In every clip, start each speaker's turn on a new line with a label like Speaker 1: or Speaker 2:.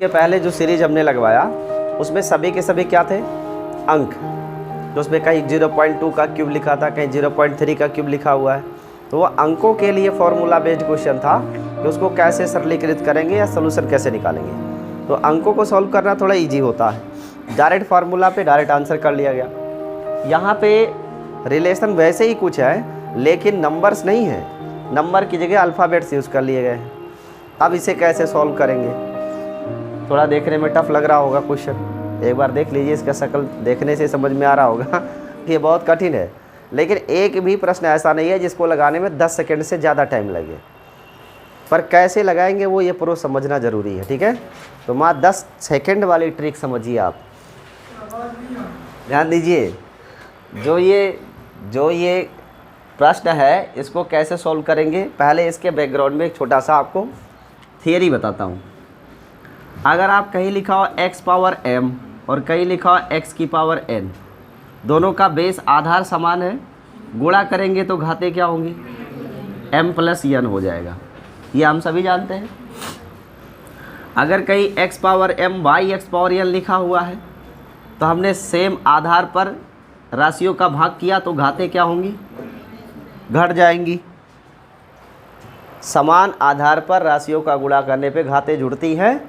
Speaker 1: के पहले जो सीरीज हमने लगवाया उसमें सभी के सभी क्या थे, अंक। तो उसमें कहीं 0.2 का क्यूब लिखा था, कहीं 0.3 का क्यूब लिखा हुआ है। तो वो अंकों के लिए फॉर्मूला बेस्ड क्वेश्चन था कि उसको कैसे सरलीकृत करेंगे या सोल्यूशन कैसे निकालेंगे। तो अंकों को सॉल्व करना थोड़ा इजी होता है, डायरेक्ट फार्मूला पे डायरेक्ट आंसर कर लिया गया। यहाँ पे रिलेशन वैसे ही कुछ है लेकिन नंबर्स नहीं है, नंबर की जगह अल्फ़ाबेट्स यूज़ कर लिए गए हैं। अब इसे कैसे सॉल्व करेंगे, थोड़ा देखने में टफ लग रहा होगा क्वेश्चन, एक बार देख लीजिए, इसका शक्ल देखने से समझ में आ रहा होगा कि ये बहुत कठिन है। लेकिन एक भी प्रश्न ऐसा नहीं है जिसको लगाने में 10 सेकंड से ज़्यादा टाइम लगे, पर कैसे लगाएंगे वो ये प्रो समझना ज़रूरी है, ठीक है। तो माँ 10 सेकंड वाली ट्रिक समझिए आप, ध्यान दीजिए। जो ये प्रश्न है इसको कैसे सॉल्व करेंगे, पहले इसके बैकग्राउंड में एक छोटा सा आपको थियरी बताता हूँ। अगर आप कहीं लिखा हो x पावर m और कहीं लिखा हो x की पावर n, दोनों का बेस आधार समान है, गुणा करेंगे तो घाते क्या होंगी, m प्लस n हो जाएगा, ये हम सभी जानते हैं। अगर कहीं x power m y x power n लिखा हुआ है तो हमने सेम आधार पर राशियों का भाग किया तो घाते क्या होंगी, घट जाएंगी। समान आधार पर राशियों का गुणा करने पे घाते जुड़ती हैं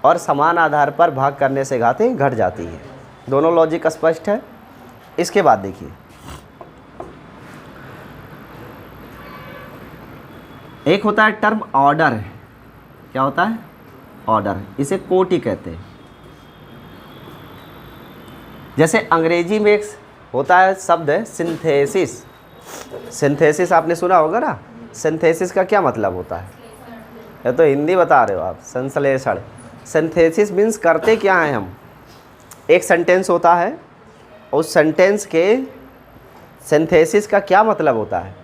Speaker 1: और समान आधार पर भाग करने से घाते घट जाती हैं। दोनों लॉजिक स्पष्ट है। इसके बाद देखिए, एक होता है टर्म ऑर्डर, क्या होता है ऑर्डर, इसे कोटि कहते हैं। जैसे अंग्रेजी में एक होता है शब्द है सिंथेसिस। सिंथेसिस आपने सुना होगा ना, सिंथेसिस का क्या मतलब होता है, ये तो हिंदी बता रहे हो आप, संश्लेषण। सिंथेसिस मीन्स करते क्या हैं हम, एक सेंटेंस होता है, उस सेंटेंस के सिंथेसिस का क्या मतलब होता है,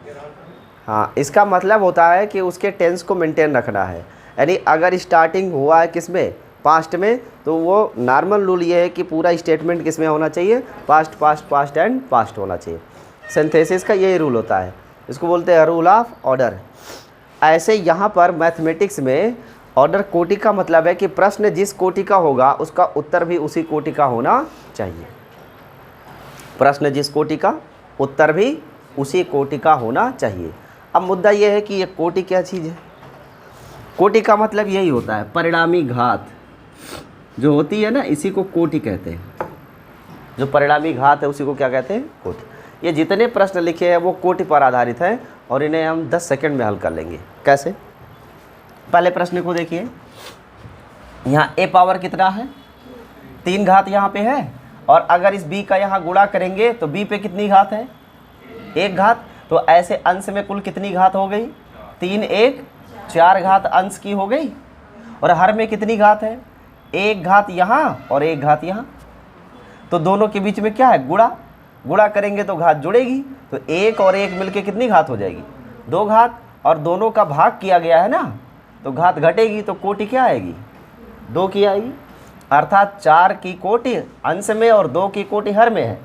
Speaker 1: हाँ इसका मतलब होता है कि उसके टेंस को मेंटेन रखना है। यानी अगर स्टार्टिंग हुआ है किस में, पास्ट में, तो वो नॉर्मल रूल ये है कि पूरा स्टेटमेंट किस में होना चाहिए, past past past and past होना चाहिए। सिंथेसिस का यही रूल होता है, इसको बोलते हैं रूल ऑफ ऑर्डर। ऐसे यहाँ पर मैथमेटिक्स में ऑर्डर कोटि का मतलब है कि प्रश्न जिस कोटि का होगा उसका उत्तर भी उसी कोटि का होना चाहिए। प्रश्न जिस कोटि का, उत्तर भी उसी कोटि का होना चाहिए। अब मुद्दा यह है कि ये कोटि क्या चीज़ है। कोटि का मतलब यही होता है, परिणामी घात जो होती है ना, इसी को कोटि कहते हैं। जो परिणामी घात है उसी को क्या कहते हैं, कोटि। ये जितने प्रश्न लिखे हैं वो कोटि पर आधारित हैं और इन्हें हम 10 सेकंड में हल कर लेंगे। कैसे, पहले प्रश्न को देखिए, यहाँ a पावर कितना है, 3 घात यहाँ पे है, और अगर इस b का यहाँ गुणा करेंगे तो b पे कितनी घात है, 1 घात। तो ऐसे अंश में कुल कितनी घात हो गई, 3 1 4 घात अंश की हो गई। और हर में कितनी घात है, 1 घात यहाँ और 1 घात यहाँ। तो दोनों के बीच में क्या है, गुणा। गुणा करेंगे तो घात जुड़ेगी, तो 1 और 1 मिलके कितनी घात हो जाएगी, 2 घात। और दोनों का भाग किया गया है ना, तो घात घटेगी, तो कोटि क्या आएगी, 2 की आएगी। अर्थात 4 की कोटि अंश में और 2 की कोटि हर में है।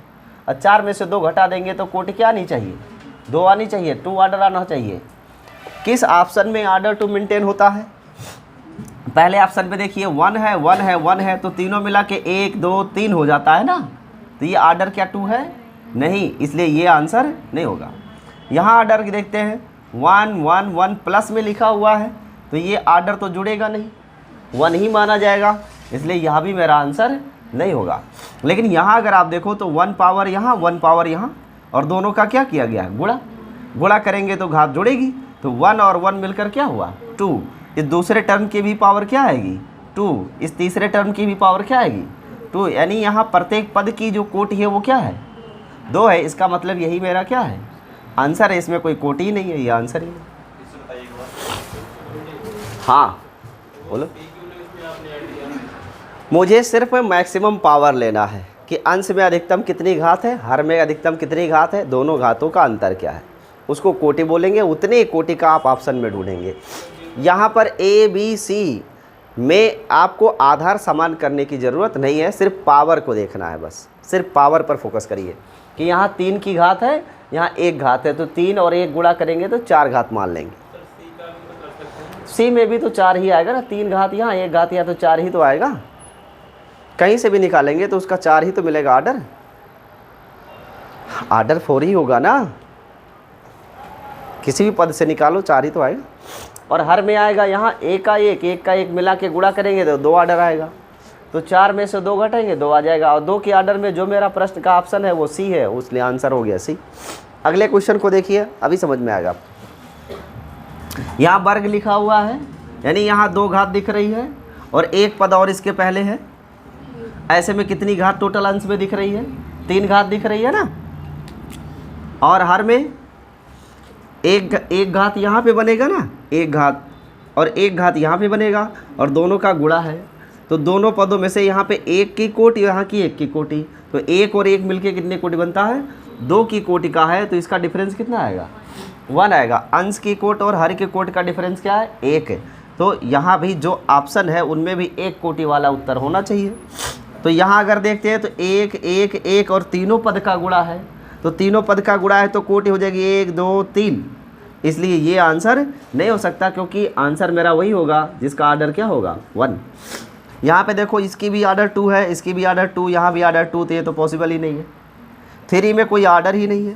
Speaker 1: और 4 में से 2 घटा देंगे तो कोटि क्या आनी चाहिए, 2 आनी चाहिए, 2 ऑर्डर आना चाहिए। किस ऑप्शन में ऑर्डर 2 मेंटेन होता है, पहले ऑप्शन में देखिए 1 है 1 है 1 है, तो तीनों मिला के 1 2 3 हो जाता है ना। तो ये ऑर्डर क्या 2 है, नहीं, इसलिए ये आंसर नहीं होगा। यहाँ ऑर्डर देखते हैं 1 1 1 प्लस में लिखा हुआ है, तो ये ऑर्डर तो जुड़ेगा नहीं, 1 ही माना जाएगा, इसलिए यहाँ भी मेरा आंसर नहीं होगा। लेकिन यहाँ अगर आप देखो तो 1 पावर यहाँ 1 पावर यहाँ, और दोनों का क्या किया गया, गुणा। गुणा करेंगे तो घात जुड़ेगी, तो 1 और 1 मिलकर क्या हुआ, 2। इस दूसरे टर्म की भी पावर क्या आएगी, 2। इस तीसरे टर्म की भी पावर क्या आएगी, 2। यानी यहाँ प्रत्येक पद की जो कोटि है वो क्या है, 2 है। इसका मतलब यही मेरा क्या है, आंसर है। इसमें कोई कोटि ही नहीं है, ये आंसर ही नहीं। हाँ बोलो, मुझे सिर्फ मैक्सिमम पावर लेना है कि अंश में अधिकतम कितनी घात है, हर में अधिकतम कितनी घात है, दोनों घातों का अंतर क्या है, उसको कोटि बोलेंगे। उतने कोटि का आप ऑप्शन में ढूंढेंगे। यहाँ पर ए बी सी में आपको आधार समान करने की ज़रूरत नहीं है, सिर्फ पावर को देखना है, बस सिर्फ पावर पर फोकस करिए कि यहाँ 3 की घात है, यहाँ 1 घात है, तो 3 और 1 गुणा करेंगे तो 4 घात मान लेंगे। सी में भी तो 4 ही आएगा ना, 3 घात यहाँ 1 घात यहाँ, तो 4 ही तो आएगा। कहीं से भी निकालेंगे तो उसका 4 ही तो मिलेगा ऑर्डर, ऑर्डर 4 ही होगा ना, किसी भी पद से निकालो 4 ही तो आएगा। और हर में आएगा यहाँ 1 का 1 मिला के गुणा करेंगे तो 2 ऑर्डर आएगा, तो 4 में से 2 घटाएंगे 2 आ जाएगा। और 2 के ऑर्डर में जो मेरा प्रश्न का ऑप्शन है वो सी है, उसलिए आंसर हो गया सी। अगले क्वेश्चन को देखिए, अभी समझ में आएगा। यहाँ वर्ग लिखा हुआ है, यानी यहाँ 2 घात दिख रही है और 1 पद और इसके पहले है। ऐसे में कितनी घात टोटल अंश में दिख रही है? 3 घात दिख रही है ना। और हर में एक घात यहाँ पे बनेगा ना, 1 घात, और 1 घात यहाँ पे बनेगा, और दोनों का गुणा है। तो दोनों पदों में से यहाँ पे 1 की कोटि, यहाँ की 1 की कोटि, तो 1 और 1 मिलके कितने कोटि बनता है? 2 की कोटि का है, तो इसका डिफरेंस कितना आएगा? 1 आएगा। अंश की कोट और हर की कोट का डिफरेंस क्या है? 1 है। तो यहाँ भी जो ऑप्शन है उनमें भी 1 कोटि वाला उत्तर होना चाहिए। तो यहाँ अगर देखते हैं तो 1 1 1 और तीनों पद का गुणा है, तो तीनों पद का गुणा है तो कोटि हो जाएगी 1 2 3, इसलिए ये आंसर नहीं हो सकता, क्योंकि आंसर मेरा वही होगा जिसका ऑर्डर क्या होगा? 1। यहाँ पे देखो, इसकी भी ऑर्डर 2 है, इसकी भी ऑर्डर 2, यहाँ भी ऑर्डर 2, तो ये तो पॉसिबल ही नहीं है। 3 में कोई ऑर्डर ही नहीं है।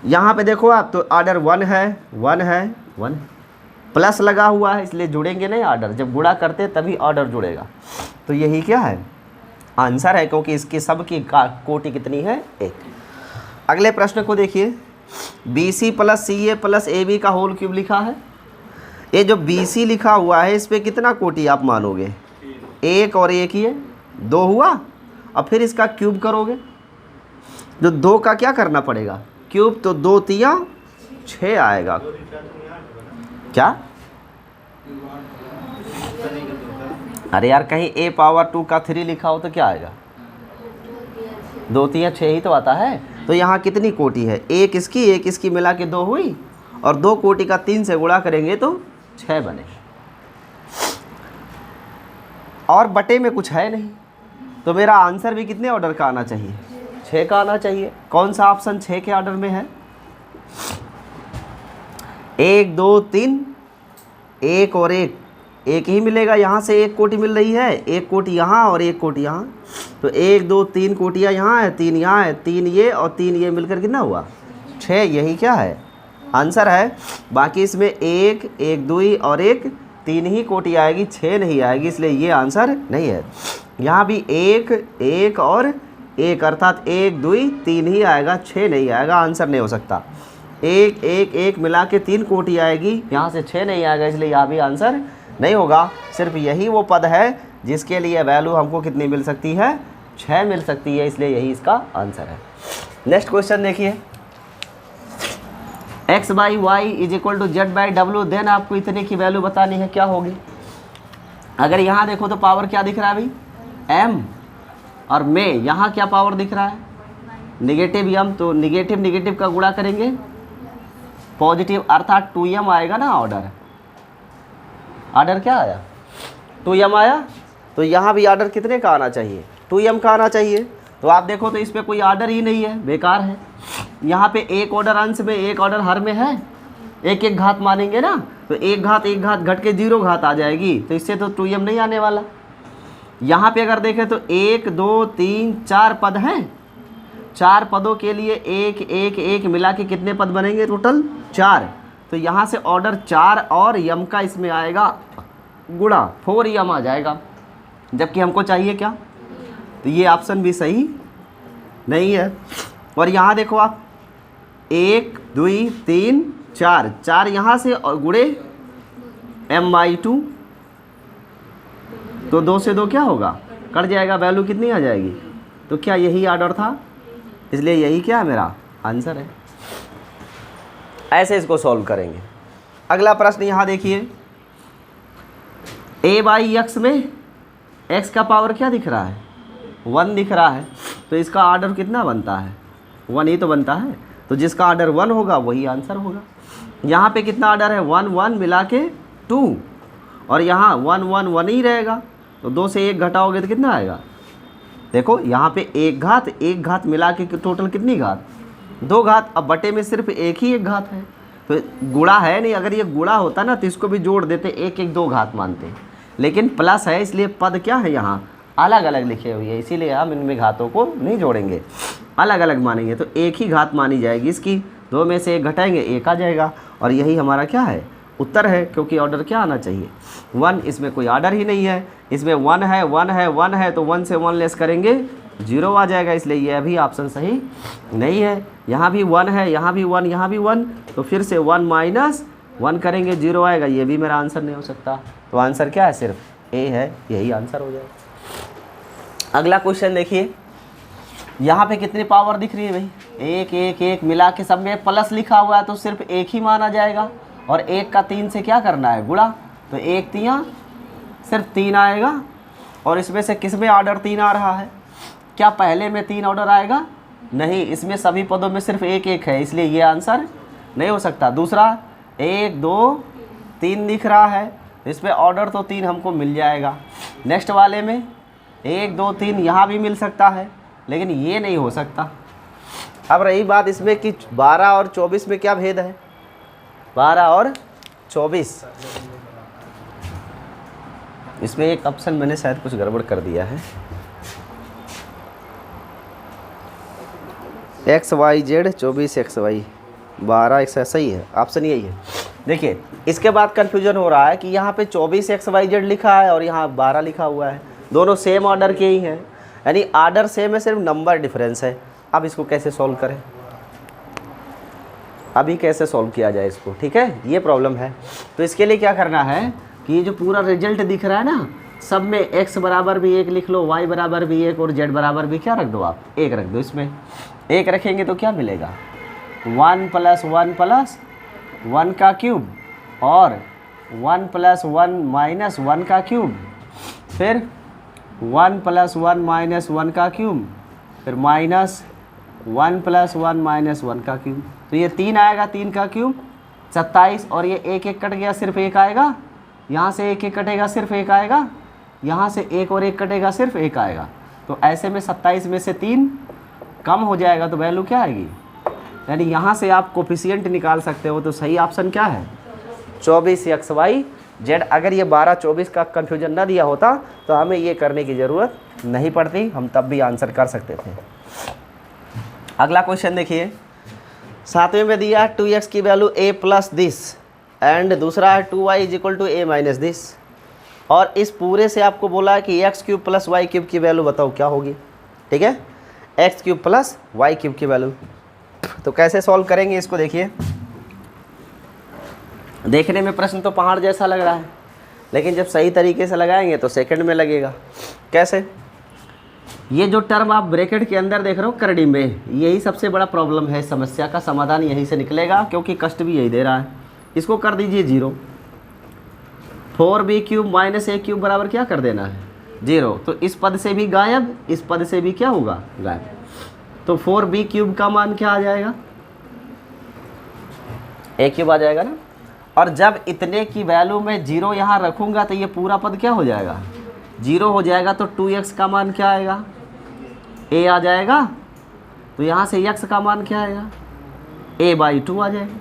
Speaker 1: यहाँ पे देखो आप, तो ऑर्डर 1 है 1 है 1, प्लस लगा हुआ है इसलिए जुड़ेंगे नहीं ऑर्डर, जब गुणा करते तभी ऑर्डर जुड़ेगा। तो यही क्या है? आंसर है, क्योंकि इसकी सब की कोटि कितनी है? 1। अगले प्रश्न को देखिए, BC + CA + AB का होल क्यूब लिखा है। ये जो BC लिखा हुआ है इस पर कितना कोटि आप मानोगे? 1 और 1 ये 2 हुआ, और फिर इसका क्यूब करोगे, जो 2 का क्या करना पड़ेगा? क्यूब, तो 2 तिया 6 आएगा। क्या? अरे यार, कहीं A⁻2 का 3 लिखा हो तो क्या आएगा? 2 तिया 6 ही तो आता है। तो यहाँ कितनी कोटि है? 1 इसकी मिला के 2 हुई, और 2 कोटि का 3 से गुणा करेंगे तो 6 बने। और बटे में कुछ है नहीं, तो मेरा आंसर भी कितने ऑर्डर का आना चाहिए? 6 का आना चाहिए। कौन सा ऑप्शन 6 के ऑर्डर में है? 1 2 3, 1 और 1 ही मिलेगा, यहाँ से 1 कोटि मिल रही है, 1 कोटि यहाँ और 1 कोटि यहाँ, तो 1 2 3 कोटियाँ यहाँ है, 3 यहाँ है, 3 ये और 3 ये मिलकर कितना हुआ? 6। यही क्या है? आंसर है। बाकी इसमें 1 1 2 और 1 3 ही कोटि आएगी, 6 नहीं आएगी, इसलिए ये आंसर नहीं है। यहाँ भी 1 1 और 1 अर्थात 1 2 3 ही आएगा, 6 नहीं आएगा, आंसर नहीं हो सकता। 1 1 1 मिला के 3 कोटि आएगी, यहाँ से 6 नहीं आएगा, इसलिए यहाँ भी आंसर नहीं होगा। सिर्फ यही वो पद है जिसके लिए वैल्यू हमको कितनी मिल सकती है? 6 मिल सकती है, इसलिए यही इसका आंसर है। नेक्स्ट क्वेश्चन देखिए, x/y = z/w, देन आपको इतने की वैल्यू बतानी है, क्या होगी? अगर यहाँ देखो तो पावर क्या दिख रहा है भाई? m, और में यहाँ क्या पावर दिख रहा है? नेगेटिव m, तो नेगेटिव का गुणा करेंगे पॉजिटिव, अर्थात 2m आएगा ना ऑर्डर। ऑर्डर क्या आया? 2m आया, तो यहाँ भी ऑर्डर कितने का आना चाहिए? 2m का आना चाहिए। तो आप देखो तो इस पर कोई ऑर्डर ही नहीं है, बेकार है। यहाँ पे 1 ऑर्डर अंश में, 1 ऑर्डर हर में है, 1 1 घात मानेंगे ना, तो 1 घात घट के 0 घात आ जाएगी, तो इससे तो 2m नहीं आने वाला। यहाँ पे अगर देखें तो 1 2 3 4 पद हैं, 4 पदों के लिए 1 1 1 मिला के कितने पद बनेंगे? टोटल 4। तो यहाँ से ऑर्डर 4 और यम का इसमें आएगा गुणा, 4m आ जाएगा, जबकि हमको चाहिए क्या? तो ये ऑप्शन भी सही नहीं है। और यहाँ देखो आप, 1 2 3 4, 4 यहाँ से गुणे m/2, तो 2 से 2 क्या होगा? कट जाएगा, वैल्यू कितनी आ जाएगी? तो क्या यही ऑर्डर था? इसलिए यही क्या है मेरा आंसर है। ऐसे इसको सॉल्व करेंगे। अगला प्रश्न यहाँ देखिए, a/x में x का पावर क्या दिख रहा है? 1 दिख रहा है, तो इसका ऑर्डर कितना बनता है? 1 ही तो बनता है, तो जिसका ऑर्डर 1 होगा वही आंसर होगा। यहाँ पे कितना ऑर्डर है? 1 1 मिला के 2, और यहाँ 1 1 1 ही रहेगा, तो 2 से 1 घटाओगे तो कितना आएगा? देखो यहाँ पे 1 घात मिला के टोटल कितनी घात? 2 घात। अब बटे में सिर्फ 1 ही 1 घात है, तो गुणा है नहीं, अगर ये गुणा होता ना तो इसको भी जोड़ देते, एक एक दो घात मानते, लेकिन प्लस है इसलिए पद क्या है यहाँ अलग अलग लिखे हुए हैं, इसीलिए हम इनमें घातों को नहीं जोड़ेंगे, अलग अलग मानेंगे। तो एक ही घात मानी जाएगी इसकी, दो में से एक घटाएंगे एक आ जाएगा, और यही हमारा क्या है उत्तर है, क्योंकि ऑर्डर क्या आना चाहिए 1, इसमें कोई ऑर्डर ही नहीं है, इसमें 1 है 1 है 1 है, तो 1 से 1 लेस करेंगे 0 आ जाएगा, इसलिए यह भी ऑप्शन सही नहीं है। यहाँ भी 1 है, यहाँ भी 1, यहाँ भी 1, तो फिर से 1 माइनस 1 करेंगे 0 आएगा, ये भी मेरा आंसर नहीं हो सकता। तो आंसर क्या है, सिर्फ ए है, यही आंसर हो जाएगा। अगला क्वेश्चन देखिए, यहाँ पे कितनी पावर दिख रही है भाई, 1 1 1 मिला के सब में प्लस लिखा हुआ है, तो सिर्फ एक ही माना जाएगा, और 1 का 3 से क्या करना है गुणा, तो 1 3 सिर्फ 3 आएगा, और इसमें से किस में ऑर्डर 3 आ रहा है, क्या पहले में 3 ऑर्डर आएगा, नहीं, इसमें सभी पदों में सिर्फ 1 1 है, इसलिए ये आंसर नहीं हो सकता। दूसरा 1 2 3 दिख रहा है, इसमें ऑर्डर तो 3 हमको मिल जाएगा। नेक्स्ट वाले में 1 2 3 यहाँ भी मिल सकता है, लेकिन ये नहीं हो सकता। अब रही बात इसमें कि 12 और 24 में क्या भेद है, 12 और 24, इसमें एक ऑप्शन मैंने शायद कुछ गड़बड़ कर दिया है, XYZ 24 XY 12 x सही है, ऑप्शन यही है। देखिए इसके बाद कन्फ्यूजन हो रहा है कि यहाँ पे 24 XYZ लिखा है और यहाँ 12 लिखा हुआ है, दोनों सेम ऑर्डर के ही हैं, यानी ऑर्डर सेम है, सिर्फ नंबर डिफरेंस है। अब इसको कैसे सॉल्व करें, अभी कैसे सॉल्व किया जाए इसको, ठीक है, ये प्रॉब्लम है। तो इसके लिए क्या करना है कि ये जो पूरा रिजल्ट दिख रहा है ना, सब में x बराबर भी 1 लिख लो, y बराबर भी 1 और z बराबर भी क्या रख दो, आप 1 रख दो। इसमें 1 रखेंगे तो क्या मिलेगा, 1 + 1 + 1 का क्यूब, और 1 + 1 - 1 का क्यूब, फिर 1 + 1 - 1 का क्यूब, फिर -1 + 1 - 1 का क्यूब, तो ये 3 आएगा, 3 का क्यूब 27, और ये 1 1 कट गया, सिर्फ 1 आएगा, यहाँ से 1 1 कटेगा, सिर्फ 1 आएगा, यहाँ से 1 और 1 कटेगा, सिर्फ 1 आएगा। तो ऐसे में 27 में से 3 कम हो जाएगा, तो वैल्यू क्या आएगी, यानी यहाँ से आप कोफिशिएंट निकाल सकते हो। तो सही ऑप्शन क्या है 24 XYZ। अगर ये 12 24 का कन्फ्यूजन ना दिया होता तो हमें ये करने की ज़रूरत नहीं पड़ती, हम तब भी आंसर कर सकते थे। अगला क्वेश्चन देखिए, 7वें में दिया 2x की वैल्यू a + दिस, एंड दूसरा है 2y = a - दिस, और इस पूरे से आपको बोला है कि x³ + y³ की वैल्यू बताओ क्या होगी, ठीक है, x³ + y³ की वैल्यू। तो कैसे सॉल्व करेंगे इसको, देखिए देखने में प्रश्न तो पहाड़ जैसा लग रहा है, लेकिन जब सही तरीके से लगाएंगे तो सेकंड में लगेगा। कैसे, ये जो टर्म आप ब्रैकेट के अंदर देख रहे हो करड़ी में, यही सबसे बड़ा प्रॉब्लम है, समस्या का समाधान यहीं से निकलेगा, क्योंकि कष्ट भी यही दे रहा है। इसको कर दीजिए 0, 4b³ - a³ बराबर क्या कर देना है 0, तो इस पद से भी गायब, इस पद से भी क्या होगा गायब, तो 4b³ का मान क्या आ जाएगा, a³ आ जाएगा ना। और जब इतने की वैल्यू में 0 यहाँ रखूँगा तो ये पूरा पद क्या हो जाएगा 0 हो जाएगा, तो 2x का मान क्या आएगा a आ जाएगा, तो यहाँ से x का मान क्या आएगा a/2 आ जाएगा।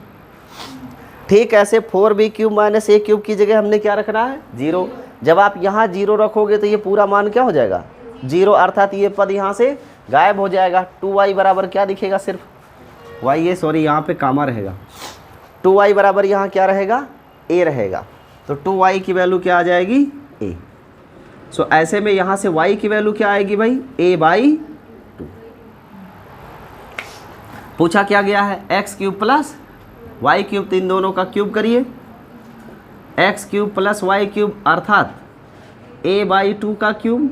Speaker 1: ठीक ऐसे 4b³ - a³ की जगह हमने क्या रखना है 0। जब आप यहाँ 0 रखोगे तो ये पूरा मान क्या हो जाएगा 0, अर्थात ये पद यहाँ से गायब हो जाएगा। 2y बराबर क्या दिखेगा, सिर्फ y, ये सॉरी यहाँ पे कामा रहेगा, 2y बराबर यहाँ क्या रहेगा a रहेगा, तो 2y की वैल्यू क्या आ जाएगी a। सो ऐसे में यहाँ से y की वैल्यू क्या आएगी भाई a/2। पूछा क्या गया है x³ + y³, इन दोनों का क्यूब करिए, x³ + y³ अर्थात a/2 का क्यूब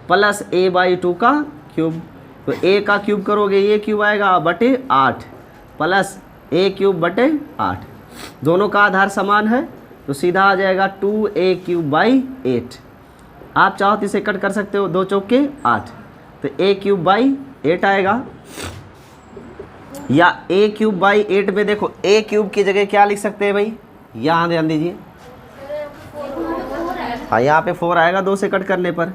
Speaker 1: प्लस a/2 का क्यूब, तो a का क्यूब करोगे ये क्यूब आएगा बटे 8 प्लस a³ / 8, दोनों का आधार समान है, तो सीधा आ जाएगा 2a³ / 8। आप चाहो तो इसे कट कर सकते हो, 2 चौके 8, तो a³ / 8 आएगा, या a³ / 8 में देखो a³ की जगह क्या लिख सकते हैं भाई, यहाँ ध्यान दीजिए, हाँ यहाँ पे 4 आएगा 2 से कट करने पर।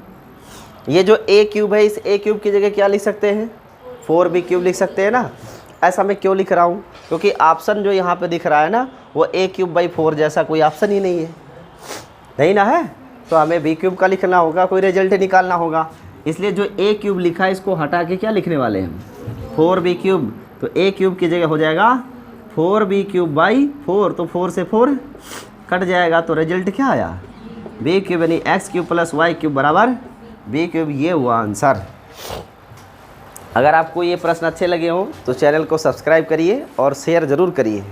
Speaker 1: ये जो a³ है, इस a³ की जगह क्या लिख सकते हैं 4b³ लिख सकते हैं ना, ऐसा मैं क्यों लिख रहा हूँ, क्योंकि ऑप्शन जो यहाँ पे दिख रहा है ना वो a³/4 जैसा कोई ऑप्शन ही नहीं है, नहीं ना है, तो हमें b³ का लिखना होगा, कोई रिजल्ट निकालना होगा। इसलिए जो a³ लिखा है इसको हटा के क्या लिखने वाले हैं, 4b³। तो a³ की जगह हो जाएगा 4b³/4, तो 4 से 4 कट जाएगा, तो रिजल्ट क्या आया, b³ यानी x³ + y³ बराबर b³। ये हुआ आंसर। अगर आपको ये प्रश्न अच्छे लगे हों तो चैनल को सब्सक्राइब करिए और शेयर ज़रूर करिए।